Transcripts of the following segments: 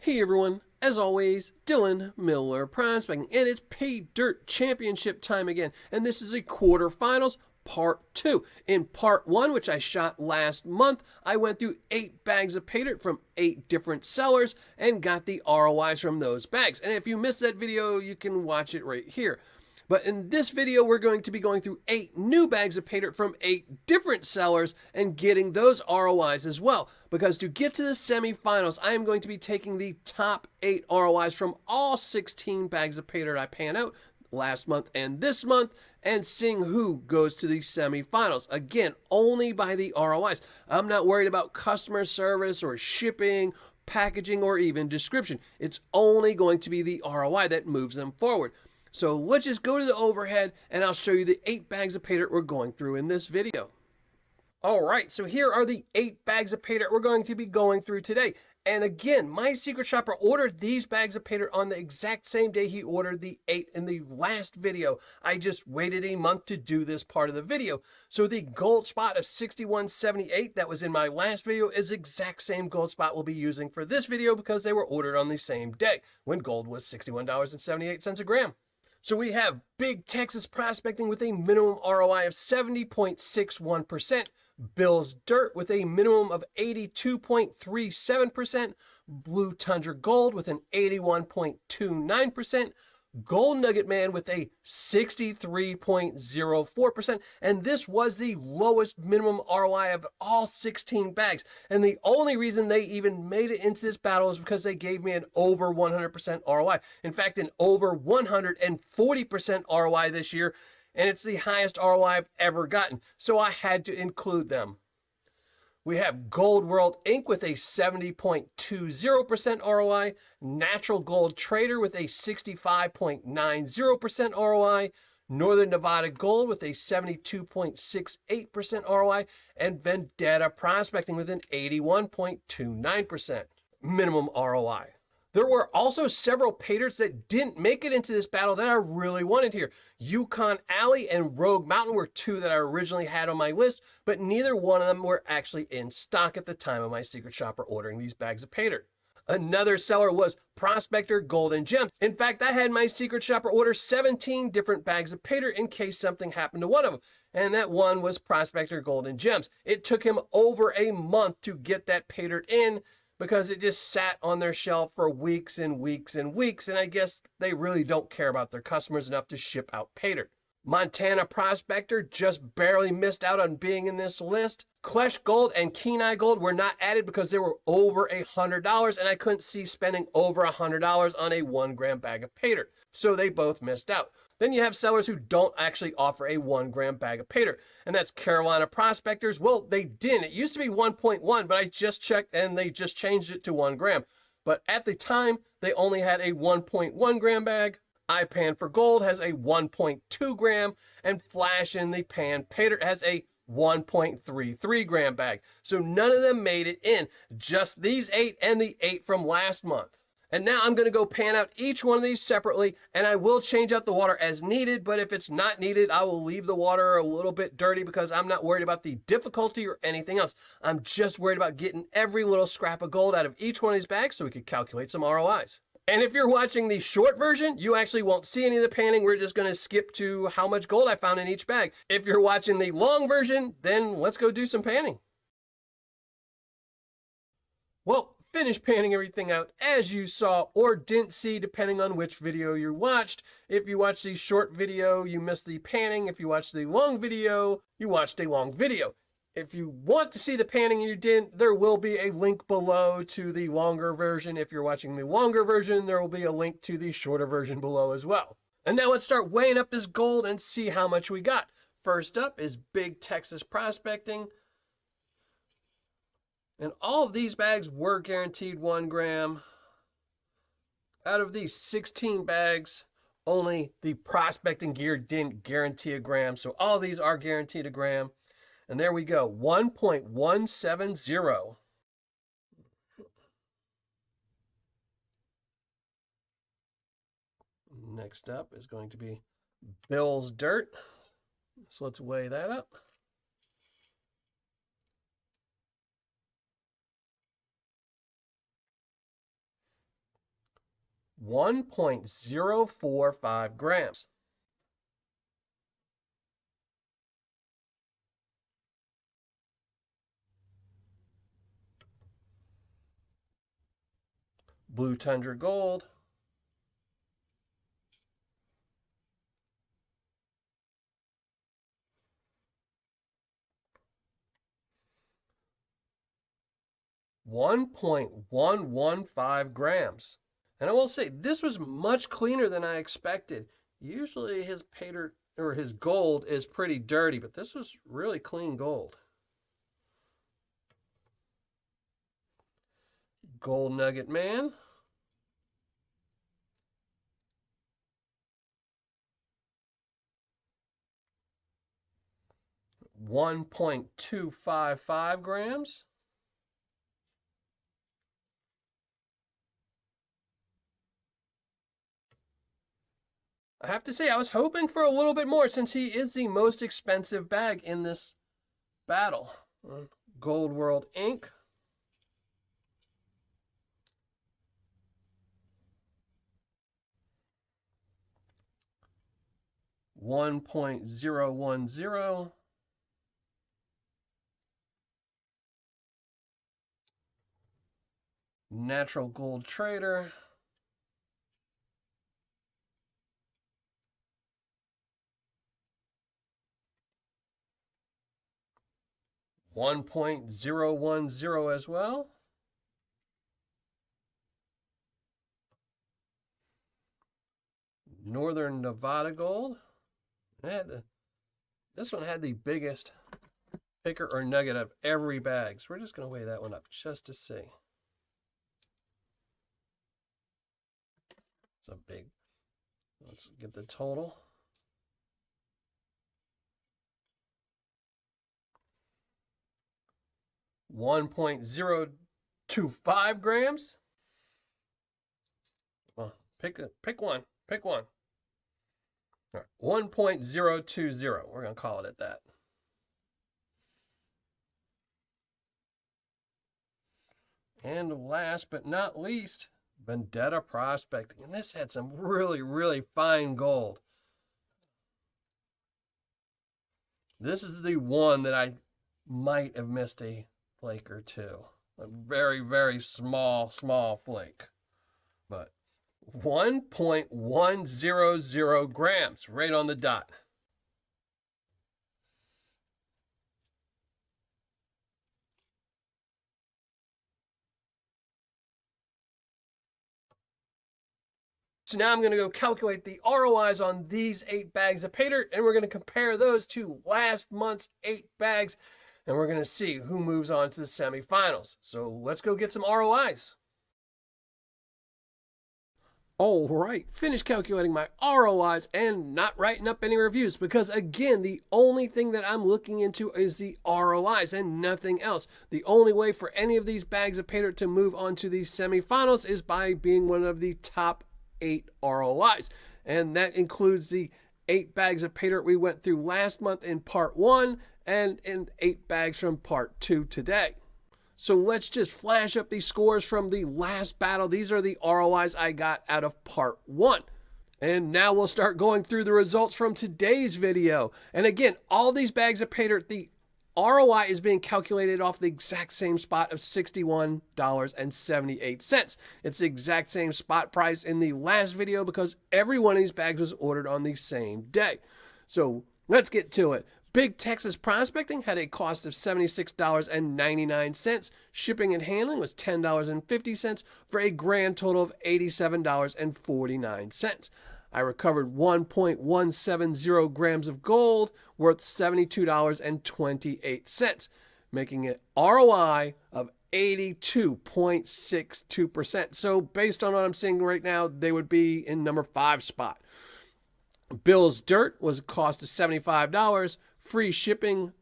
Hey everyone, as always, Dylan Miller Prospecting, and it's Paydirt Championship time again, and this is a quarterfinals part 2. In part 1, which I shot last month, I went through 8 bags of Paydirt from 8 different sellers and got the ROIs from those bags. And if you missed that video, you can watch it right here. But in this video, we're going to be going through 8 new bags of Paydirt from 8 different sellers and getting those ROIs as well. Because to get to the semifinals, I am going to be taking the top 8 ROIs from all 16 bags of Paydirt I pan out last month and this month and seeing who goes to the semifinals. Again, only by the ROIs. I'm not worried about customer service or shipping, packaging, or even description. It's only going to be the ROI that moves them forward. So let's just go to the overhead and I'll show you the 8 bags of Paydirt we're going through in this video. All right, so here are the 8 bags of Paydirt we're going to be going through today. And again, my secret shopper ordered these bags of Paydirt on the exact same day he ordered the 8 in the last video. I just waited a month to do this part of the video. So the gold spot of $61.78 that was in my last video is the exact same gold spot we'll be using for this video because they were ordered on the same day when gold was $61.78 a gram. So we have Big Texas Prospecting with a minimum ROI of 70.61%, Bill's Dirt with a minimum of 82.37%, Blue Tundra Gold with an 81.29%, Gold Nugget Man with a 63.04%, and this was the lowest minimum ROI of all 16 bags. And the only reason they even made it into this battle is because they gave me an over 100% ROI. In fact, an over 140% ROI this year, and it's the highest ROI I've ever gotten. So I had to include them. We have Gold World Inc. with a 70.20% ROI, Natural Gold Trader with a 65.90% ROI, Northern Nevada Gold with a 72.68% ROI, and Vendetta Prospecting with an 81.29% minimum ROI. There were also several Paydirts that didn't make it into this battle that I really wanted here. Yukon Alley and Rogue Mountain were 2 that I originally had on my list, but neither one of them were actually in stock at the time of my secret shopper ordering these bags of Paydirt. Another seller was Prospector Golden Gems. In fact, I had my secret shopper order 17 different bags of Paydirt in case something happened to one of them. And that one was Prospector Golden Gems. It took him over a month to get that Paydirt in, because it just sat on their shelf for weeks and weeks and weeks, and I guess they really don't care about their customers enough to ship out Paydirt. Montana Prospector just barely missed out on being in this list. Klesh Gold and Kenai Gold were not added because they were over $100, and I couldn't see spending over $100 on a 1 gram bag of Paydirt, so they both missed out. Then you have sellers who don't actually offer a 1 gram bag of Paydirt, and that's Carolina Prospectors. Well, they didn't. It used to be 1.1, but I just checked and they just changed it to 1 gram. But at the time, they only had a 1.1 gram bag. iPan for Gold has a 1.2 gram, and Flash in the Pan Paydirt has a 1.33 gram bag. So none of them made it in, just these 8 and the 8 from last month. And now I'm going to go pan out each one of these separately, and I will change out the water as needed, but if it's not needed, I will leave the water a little bit dirty because I'm not worried about the difficulty or anything else. I'm just worried about getting every little scrap of gold out of each one of these bags so we could calculate some ROIs. And if you're watching the short version, you actually won't see any of the panning. We're just going to skip to how much gold I found in each bag. If you're watching the long version, then let's go do some panning. Well, finish panning everything out as you saw or didn't see, depending on which video you watched. If you watched the short video, you missed the panning. If you watched the long video, you watched a long video. If you want to see the panning and you didn't, there will be a link below to the longer version. If you're watching the longer version, there will be a link to the shorter version below as well. And now let's start weighing up this gold and see how much we got. First up is Big Texas Prospecting. And all of these bags were guaranteed 1 gram. Out of these 16 bags, only the prospecting gear didn't guarantee a gram. So all of these are guaranteed a gram. And there we go, 1.170. Next up is going to be Bill's Dirt. So let's weigh that up. 1.045 grams. Blue Tundra Gold, 1.115 grams. And I will say, this was much cleaner than I expected. Usually his Paydirt or his gold is pretty dirty, but this was really clean gold. Gold Nugget Man. $1.255 grams. I have to say, I was hoping for a little bit more since he is the most expensive bag in this battle. Gold World Inc. $1.010. Natural Gold Trader. $1.010 as well. Northern Nevada Gold. This one had the biggest picker or nugget of every bag. So we're just going to weigh that one up just to see. It's a big. Let's get the total. $1.025 grams. Well, pick one. Pick one. All right, 1.020. We're going to call it at that. And last but not least, Vendetta Prospecting. And this had some really, really fine gold. This is the one that I might have missed a flake or two. A very, very small flake. But 1.100 grams, right on the dot. So now I'm going to go calculate the ROIs on these 8 bags of Paydirt, and we're going to compare those to last month's 8 bags, and we're going to see who moves on to the semifinals. So let's go get some ROIs. All right, finished calculating my ROIs and not writing up any reviews because, again, the only thing that I'm looking into is the ROIs and nothing else. The only way for any of these bags of Paydirt to move on to the semifinals is by being one of the top 8 ROIs. And that includes the 8 bags of Paydirt we went through last month in part 1 and in 8 bags from part 2 today. So let's just flash up these scores from the last battle. These are the ROIs I got out of part 1. And now we'll start going through the results from today's video. And again, all these bags of Paydirt, the ROI is being calculated off the exact same spot of $61.78. It's the exact same spot price in the last video because every one of these bags was ordered on the same day. So let's get to it. Big Texas Prospecting had a cost of $76.99. Shipping and handling was $10.50 for a grand total of $87.49. I recovered 1.170 grams of gold worth $72.28, making an ROI of 82.62%. So based on what I'm seeing right now, they would be in number 5 spot. Bill's Dirt was a cost of $75. Free shipping,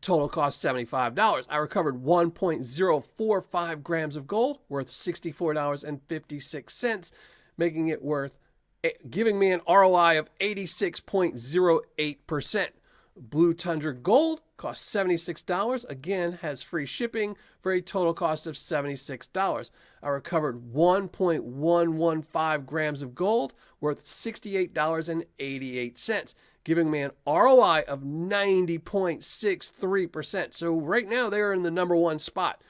total cost $75. I recovered 1.045 grams of gold worth $64.56, making it giving me an ROI of 86.08%. Blue Tundra Gold costs $76. Again, has free shipping for a total cost of $76. I recovered 1.115 grams of gold worth $68.88, giving me an ROI of 90.63%. So right now they are in the number one spot.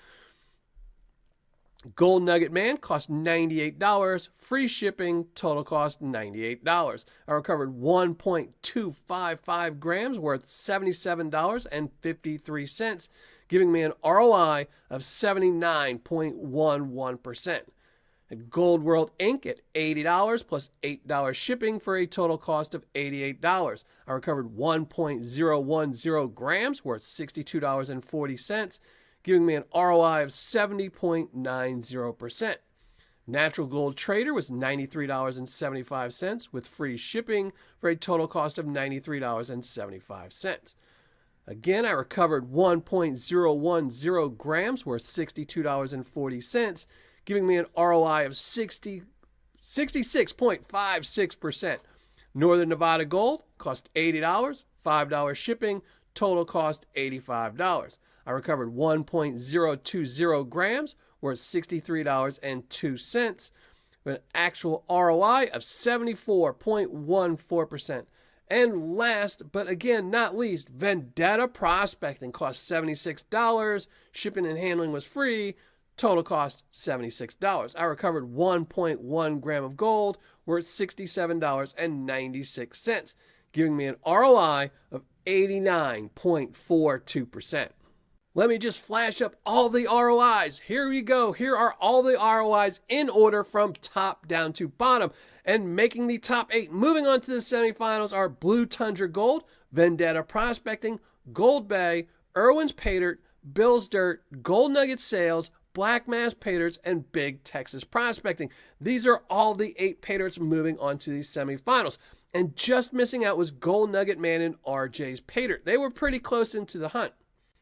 Gold Nugget Man cost $98, free shipping, total cost $98. I recovered 1.255 grams worth $77.53, giving me an ROI of 79.11%. At Gold World Inc. at $80 plus $8 shipping for a total cost of $88. I recovered 1.010 grams worth $62.40, giving me an ROI of 70.90%. Natural Gold Trader was $93.75 with free shipping for a total cost of $93.75. Again, I recovered 1.010 grams worth $62.40, giving me an ROI of 66.56%. Northern Nevada Gold cost $80, $5 shipping, total cost $85. I recovered 1.020 grams worth $63.02 with an actual ROI of 74.14%. And last, but again not least, Vendetta Prospecting cost $76. Shipping and handling was free. Total cost $76. I recovered 1.1 gram of gold worth $67.96, giving me an ROI of 89.42%. Let me just flash up all the ROIs. Here we go. Here are all the ROIs in order from top down to bottom. And making the top 8, moving on to the semifinals, are Blue Tundra Gold, Vendetta Prospecting, Gold Bay, Irwin's Paydirt, Bill's Dirt, Gold Nugget Sales, Black Mass Paydirts, and Big Texas Prospecting. These are all the 8 Paydirts moving on to the semifinals. And just missing out was Gold Nugget Man and RJ's Paydirt. They were pretty close into the hunt.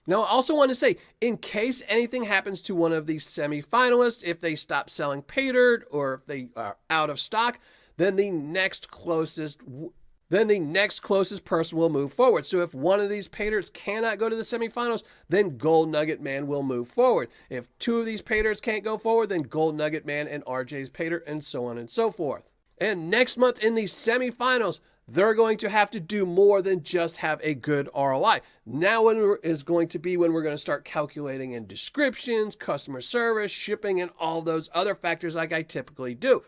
Now, I also want to say, in case anything happens to one of these semifinalists, if they stop selling Paydirt or if they are out of stock, then the next closest person will move forward. So if one of these Paydirts cannot go to the semifinals, then Gold Nugget Man will move forward. If 2 of these Paydirts can't go forward, then Gold Nugget Man and RJ's Paydirt, and so on and so forth. And next month in the semifinals, they're going to have to do more than just have a good ROI. Now is going to be when we're going to start calculating in descriptions, customer service, shipping, and all those other factors like I typically do.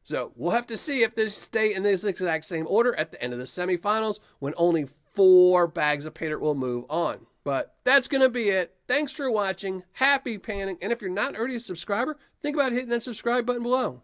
So we'll have to see if they stay in this exact same order at the end of the semifinals, when only 4 bags of Paydirt will move on. But that's going to be it. Thanks for watching. Happy panning. And if you're not already a subscriber, think about hitting that subscribe button below.